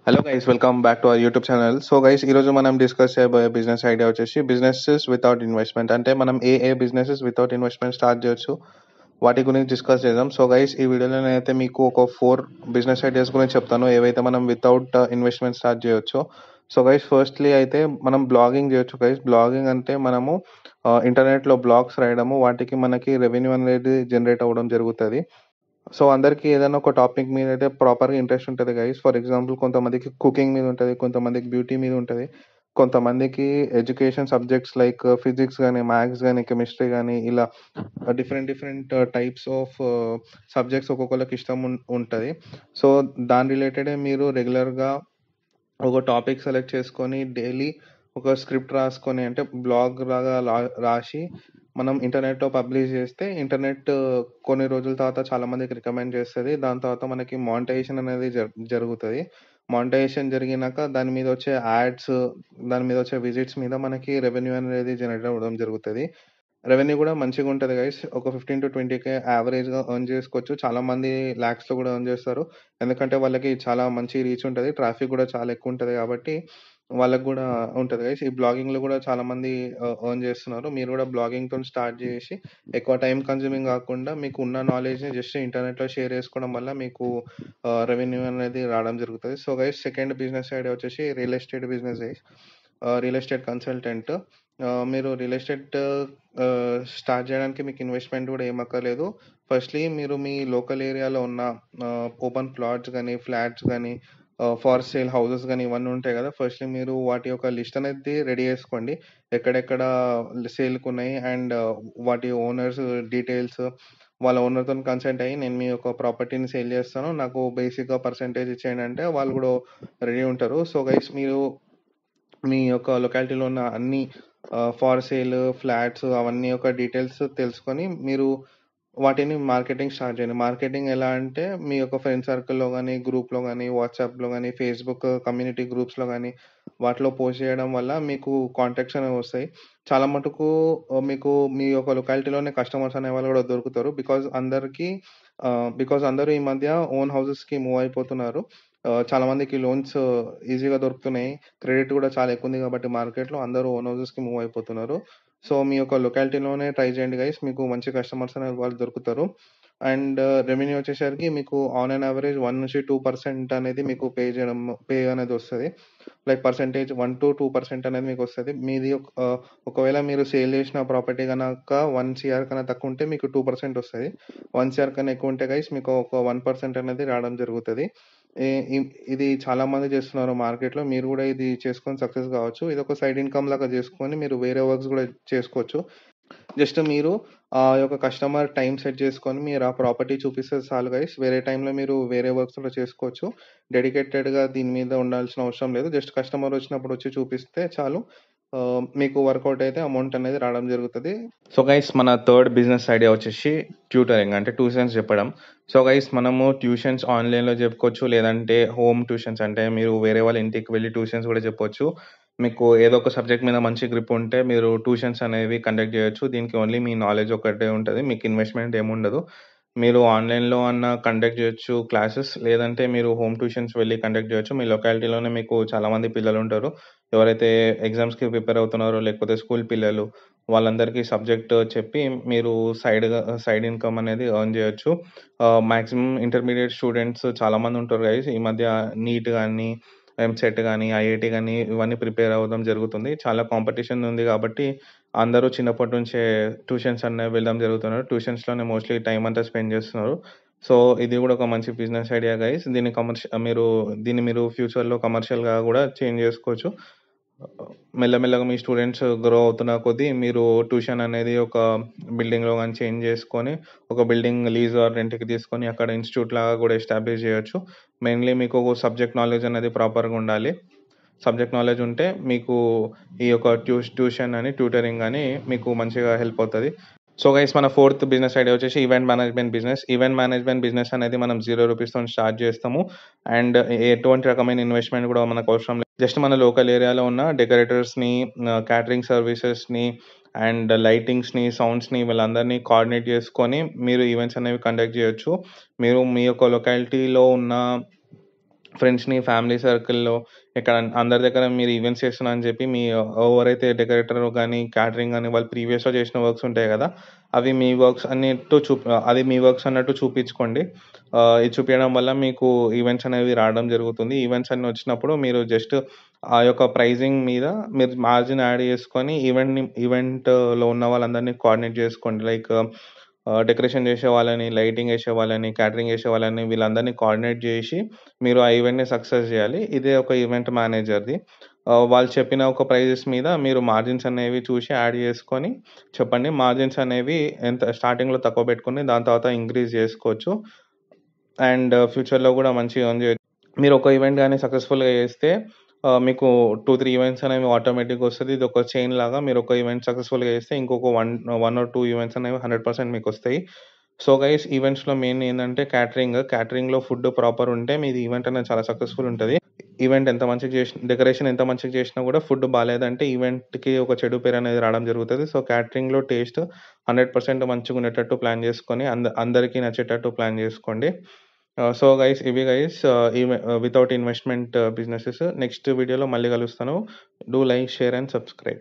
Hello guys, welcome back to our YouTube channel. So guys, ఈరోజు మనం discuss చేయబోయే business idea వచ్చేసి businesses without investment. అంటే మనం ఏ బిజినెసెస్ వితౌట్ ఇన్వెస్ట్మెంట్ స్టార్ట్ చేయొచ్చు, వాటి గురించి డిస్కస్ చేద్దాం. సో గైస్, ఈ వీడియోలో నేనైతే మీకు ఒక 4 బిజినెస్ ఐడియాస్ గురించి చెప్తాను, ఏవైతే మనం వితౌట్ ఇన్వెస్ట్మెంట్ స్టార్ట్ చేయొచ్చు. సో గైస్, ఫస్ట్లీ అయితే మనం బ్లాగింగ్ చేయొచ్చు గైస్. బ్లాగింగ్ అంటే మనము ఇంటర్నెట్లో బ్లాగ్స్ రాయడము, వాటికి మనకి రెవెన్యూ అనేది జనరేట్ అవ్వడం జరుగుతుంది. సో అందరికి ఏదైనా ఒక టాపిక్ మీద అయితే ప్రాపర్‌గా ఇంట్రెస్ట్ ఉంటది గైస్. ఫర్ ఎగ్జాంపుల్ కొంతమందికి కుకింగ్ మీద ఉంటది. కొంతమందికి బ్యూటీ మీద ఉంటది. కొంతమందికి ఎడ్యుకేషన్ సబ్జెక్ట్స్ లైక్ ఫిజిక్స్ గాని, మ్యాథ్స్ గాని, కెమిస్ట్రీ గాని ఇలా different different types of subjects ఒక్కొక్కళ్ళకి ఇష్టం ఉంటది. సో దాని రిలేటెడే మీరు రెగ్యులర్‌గా ఒక టాపిక్ సెలెక్ట్ చేసుకొని డైలీ ఒక స్క్రిప్ట్ రాసుకొని, అంటే బ్లాగ్ లాగా రాసి మనం ఇంటర్నెట్‌లో పబ్లిష్ చేస్తే ఇంటర్నెట్ కొన్ని రోజుల తర్వాత చాలా మందికి రికమెండ్ చేస్తది. దాని తర్వాత మనకి మానిటైజేషన్ అనేది జరుగుతది. మానిటైజేషన్ జరిగినాక దాని మీద వచ్చే యాడ్స్, దాని మీద వచ్చే విజిట్స్ మీద మనకి రెవెన్యూ అనేది జనరేట్ అవ్వడం జరుగుతది. రెవెన్యూ కూడా మంచిగుంటది గైస్. ఒక 15-20K యావరేజ్‌గా ఎర్న్ చేసుకోవచ్చు. చాలా మంది లాక్స్‌లో కూడా ఎర్న్ చేస్తారు. ఎందుకంటే వాళ్ళకి చాలా మంచి రీచ్ ఉంటది. ట్రాఫిక్ కూడా చాలా ఎక్కువ ఉంటది కాబట్టి వాళ్ళకి గూడా ఉంటది గైస్. ఈ బ్లాగింగ్‌లో కూడా చాలా మంది ఎర్న్ చేస్తున్నారు. మీరు కూడా బ్లాగింగ్‌తోని స్టార్ట్ చేసి ఎక్కువ టైమ్ కన్జ్యూమింగ్ కాకుండా మీకు ఉన్న నాలెడ్జ్‌ని జస్ట్ ఇంటర్నెట్‌లో షేర్ చేసుకోవడం వల్ల మీకు రెవెన్యూ అనేది రావడం జరుగుతది. So guys, second business idea వచ్చేసి real estate business guys. Real estate consultant. మీరు రియల్ ఎస్టేట్ స్టార్ట్ చేయడానికి మీకు ఇన్వెస్ట్మెంట్ కూడా ఏం అక్కర్లేదు. ఫస్ట్‌లీ మీరు మీ లోకల్ ఏరియాలో ఉన్న ఓపెన్ ప్లాట్స్ గానీ, ఫ్లాట్స్ గానీ, ఫార్ సేల్ హౌసెస్ గానీ ఇవన్నీ ఉంటాయి కదా! ఫస్ట్‌లీ మీరు వాటి యొక్క లిస్ట్ అనేది రెడీ చేసుకోండి. ఎక్కడెక్కడ సేల్‌కున్నాయి అండ్ వాటి ఓనర్స్ డీటెయిల్స్, వాళ్ళ ఓనర్‌తోని కన్సల్ట్ అయ్యి నేను మీ యొక్క ప్రాపర్టీని సేల్ చేస్తాను, నాకు బేసిక్‌గా పర్సెంటేజ్ ఇచ్చేయండి అంటే వాళ్ళు కూడా రెడీ ఉంటారు. సో గైస్, మీరు మీ యొక్క లొకాలిటీలో ఉన్న అన్ని ఫార్ సేల్ ఫ్లాట్స్ అవన్నీ యొక్క డీటెయిల్స్ తెలుసుకొని మీరు వాటిని మార్కెటింగ్ స్టార్ట్ చేయండి. మార్కెటింగ్ ఎలా అంటే మీ యొక్క ఫ్రెండ్ సర్కిల్‌లో గానీ, గ్రూప్‌లో గానీ, వాట్సాప్‌లో గానీ, ఫేస్‌బుక్ కమ్యూనిటీ గ్రూప్స్‌లో గానీ వాటిలో పోస్ట్ చేయడం వల్ల మీకు కాంటాక్ట్స్ అనేవి వస్తాయి. చాలా మటుకు మీకు మీ యొక్క లొకాలిటీలోనే కస్టమర్స్ అనేవాళ్ళు కూడా దొరుకుతారు. బికాజ్ అందరూ ఈ మధ్య ఓన్ హౌసెస్‌కి మూవ్ అయిపోతున్నారు. చాలా మందికి లోన్స్ ఈజీగా దొరుకుతున్నాయి. క్రెడిట్ కూడా చాలా ఎక్కువుంది కాబట్టి మార్కెట్‌లో అందరూ ఓన్ హౌసెస్‌కి మూవ్ అయిపోతున్నారు. సో మీ యొక్క లొకాలిటీలోనే ట్రై చేయండి గైస్. మీకు మంచి కస్టమర్స్ అనే వాళ్ళు దొరుకుతారు. అండ్ రెవెన్యూ వచ్చేసరికి మీకు ఆన్ అన్ యావరేజ్ 1-2% అనేది మీకు పే అనేది వస్తది. లైక్ పర్సెంటేజ్ 1-2% అనేది మీకొస్తది. మీది ఒకవేళ మీరు సేల్ చేసిన ప్రాపర్టీ గనక 1 సీఆర్ కన్నా తక్కువ ఉంటే మీకు 2% వస్తది. 1 సీఆర్ కన్నా ఎక్కువ ఉంటే గైస్ మీకు ఒక 1% అనేది రావడం జరుగుతది. ఇ ఇ ఇది చాలా మంది చేస్తున్నారు మార్కెట్‌లో. మీరు గూడా ఇది చేసుకొని సక్సెస్ కావచ్చు. ఇదొక సైడ్ ఇన్‌కమ్ లాగా చేసుకొని మీరు వేరే వర్క్స్ గూడా చేసుకోవచ్చు. జస్ట్ మీరు ఆ యొక్క కస్టమర్ టైమ్ సెట్ చేసుకొని మీరు ఆ ప్రాపర్టీ చూపిస్తే చాలు గైస్. వేరే టైంలో మీరు వేరే వర్క్స్ కూడా చేసుకోవచ్చు. డెడికేటెడ్‌గా దీని మీద ఉండాల్సిన అవసరం లేదు. జస్ట్ కస్టమర్ వచ్చినప్పుడు వచ్చి చూపిస్తే చాలు. మీకు వర్కౌట్ అయితే అమౌంట్ అనేది రావడం జరుగుతది. సో గైస్, మన థర్డ్ బిజినెస్ ఐడియా వచ్చేసి ట్యూటరింగ్, అంటే ట్యూషన్స్ చెప్పడం. సో గైస్, మనము ట్యూషన్స్ ఆన్‌లైన్‌లో చెప్పుకోవచ్చు. లేదంటే హోమ్ ట్యూషన్స్, అంటే మీరు వేరే వాళ్ళ ఇంటికి వెళ్లి ట్యూషన్స్ కూడా చెప్పొచ్చు. మీకు ఏదో ఒక సబ్జెక్ట్ మీద మంచి గ్రిప్ ఉంటే మీరు ట్యూషన్స్ అనేవి కండక్ట్ చేయొచ్చు. దీనికి ఓన్లీ మీ నాలెడ్జ్ ఒక్కటే ఉంటది. మీకు ఇన్వెస్ట్‌మెంట్ ఏముండదు. మీరు ఆన్‌లైన్‌లో అన్నా కండక్ట్ చేయొచ్చు క్లాసెస్. లేదంటే మీరు హోమ్ ట్యూషన్స్ వెళ్లి కండక్ట్ చేయొచ్చు. మీ లొకాలిటీలోనే మీకు చాలా మంది పిల్లలుంటారు. ఎవరైతే ఎగ్జామ్స్‌కి ప్రిపేర్ అవుతున్నారో, లేకపోతే స్కూల్ పిల్లలు, వాళ్ళందరికీ సబ్జెక్ట్ చెప్పి మీరు సైడ్ ఇన్‌కమ్ అనేది ఎర్న్ చేయొచ్చు. మాక్సిమం ఇంటర్మీడియేట్ స్టూడెంట్స్ చాలా మంది ఉంటారు గైస్. ఈ మధ్య నీట్ గాని, ఎంసెట్ గాని, ఐఐటీ గాని ఇవన్నీ ప్రిపేర్ అవ్వడం జరుగుతుంది. చాలా కాంపిటీషన్ ఉంది కాబట్టి అందరూ చిన్నప్పటి నుంచే ట్యూషన్స్ అనేవి వెళ్ళడం జరుగుతున్నారు. ట్యూషన్స్‌లోనే మోస్ట్‌లీ టైమ్ అంతా స్పెండ్ చేస్తున్నారు. సో ఇది కూడా ఒక మంచి బిజినెస్ ఐడియా గైస్. దీన్ని మీరు ఫ్యూచర్‌లో కమర్షియల్‌గా కూడా చేంజ్ చేసుకోవచ్చు. మెల్లమెల్లగా మీ స్టూడెంట్స్ గ్రో అవుతున్న కొద్దీ మీరు ట్యూషన్ అనేది ఒక బిల్డింగ్‌లో గాని చేంజ్ చేసుకొని, ఒక బిల్డింగ్ లీజ్ ఆర్ రెంట్‌కి తీసుకొని అక్కడ ఇన్‌స్టిట్యూట్ లాగా కూడా ఎస్టాబ్లిష్ చేయొచ్చు. మెయిన్‌లీ మీకు సబ్జెక్ట్ నాలెడ్జ్ అనేది ప్రాపర్‌గా ఉండాలి. సబ్జెక్ట్ నాలెడ్జ్ ఉంటే మీకు ఈ యొక్క ట్యూషన్ అని, ట్యూటరింగ్ అని మీకు మంచిగా హెల్ప్ అవుతది. సో గైస్, మన ఫోర్త్ బిజినెస్ ఐడియా వచ్చేసి event management business. Event management business అనేది మనం ₹0 స్టార్ట్ చేస్తాము. అండ్ ఎటువంటి రకమైన ఇన్వెస్ట్‌మెంట్ కూడా మనకు అవసరం లేదు. జస్ట్ మన లోకల్ ఏరియాలో ఉన్న డెకరేటర్స్‌ని, క్యాటరింగ్ సర్వీసెస్‌ని అండ్ లైటింగ్స్‌ని, సౌండ్స్‌ని వీళ్ళందరినీ కోఆర్డినేట్ చేసుకొని మీరు ఈవెంట్స్ అనేవి కండక్ట్ చేయొచ్చు. మీరు మీ యొక్క లొకాలిటీలో ఉన్న ఫ్రెండ్స్‌ని, ఫ్యామిలీ సర్కిల్‌లో ఇక్కడ అందరి దగ్గర మీరు ఈవెంట్స్ చేస్తున్నా అని చెప్పి మీ ఎవరైతే డెకరేటర్ గాని, క్యాటరింగ్ గాని వాళ్ళు ప్రీవియస్‌లో చేసిన వర్క్స్ ఉంటాయి గదా! అవి మీ వర్క్స్ అన్నట్టు అది మీ వర్క్స్ అన్నట్టు చూపించుకోండి. ఇది చూపియడం వల్ల మీకు ఈవెంట్స్ అనేవి రావడం జరుగుతుంది. ఈవెంట్స్ అన్నీ వచ్చినప్పుడు మీరు జస్ట్ ఆ యొక్క ప్రైజింగ్ మీద మీరు మార్జిన్ యాడ్ చేసుకొని ఈవెంట్‌లో ఉన్న వాళ్ళందరిని కోఆర్డినేట్ చేసుకోండి. లైక్ డెకరేషన్ చేసే వాళ్ళని, లైటింగ్ ఏసే వాళ్ళని, క్యాటరింగ్ ఏసే వాళ్ళని వీళ్ళందరినీ కోఆర్డినేట్ జేసి మీరు ఆ ఈవెంట్‌ని సక్సెస్ జేయాలి. ఇదే ఒక ఈవెంట్ మేనేజర్‌ది. వాళ్ళు చెప్పిన ఒక ప్రైజెస్ మీద మీరు మార్జిన్స్ అనేవి చూసి యాడ్ చేసుకొని చెప్పండి. మార్జిన్స్ అనేవి ఎంత స్టార్టింగ్‌లో తక్కువ పెట్టుకొని దాని తర్వాత ఇంక్రీజ్ చేసుకోవచ్చు. అండ్ ఫ్యూచర్‌లో గూడా మంచిగా ఎర్న్ చేయొచ్చు. మీరు ఒక ఈవెంట్ గాని సక్సెస్‌ఫుల్‌గా చేస్తే మీకు 2, 3 ఈవెంట్స్ అనేవి ఆటోమేటిక్‌గా వస్తది. ఇదొక చైన్ లాగా మీరొక ఈవెంట్ సక్సెస్‌ఫుల్‌గా చేస్తే ఇంకొక 1 ఆర్ 2 ఈవెంట్స్ అనేవి 100% మీకొస్తాయి. సో, గైస్ ఈవెంట్స్‌లో మెయిన్ ఏందంటే క్యాటరింగ్. క్యాటరింగ్‌లో ఫుడ్ ప్రాపర్ ఉంటే మీది ఈవెంట్ అనేది చాలా సక్సెస్‌ఫుల్ ఉంటది. ఈవెంట్ ఎంత మంచిగా డెకరేషన్ ఎంత మంచిగా చేసినా గూడా ఫుడ్ బాలేదంటే ఈవెంట్‌కి ఒక చెడు పేరనేది రావడం జరుగుతది. సో, క్యాటరింగ్‌లో టేస్ట్ 100% మంచిగుండేటట్టు ప్లాన్ చేసుకొని అందరికి నచ్చేటట్టు ప్లాన్ చేసుకోండి. సో, గైస్ ఇవి guys without investment businesses. Next వీడియోలో మళ్ళీ కలుస్తాను. Do like, share and subscribe.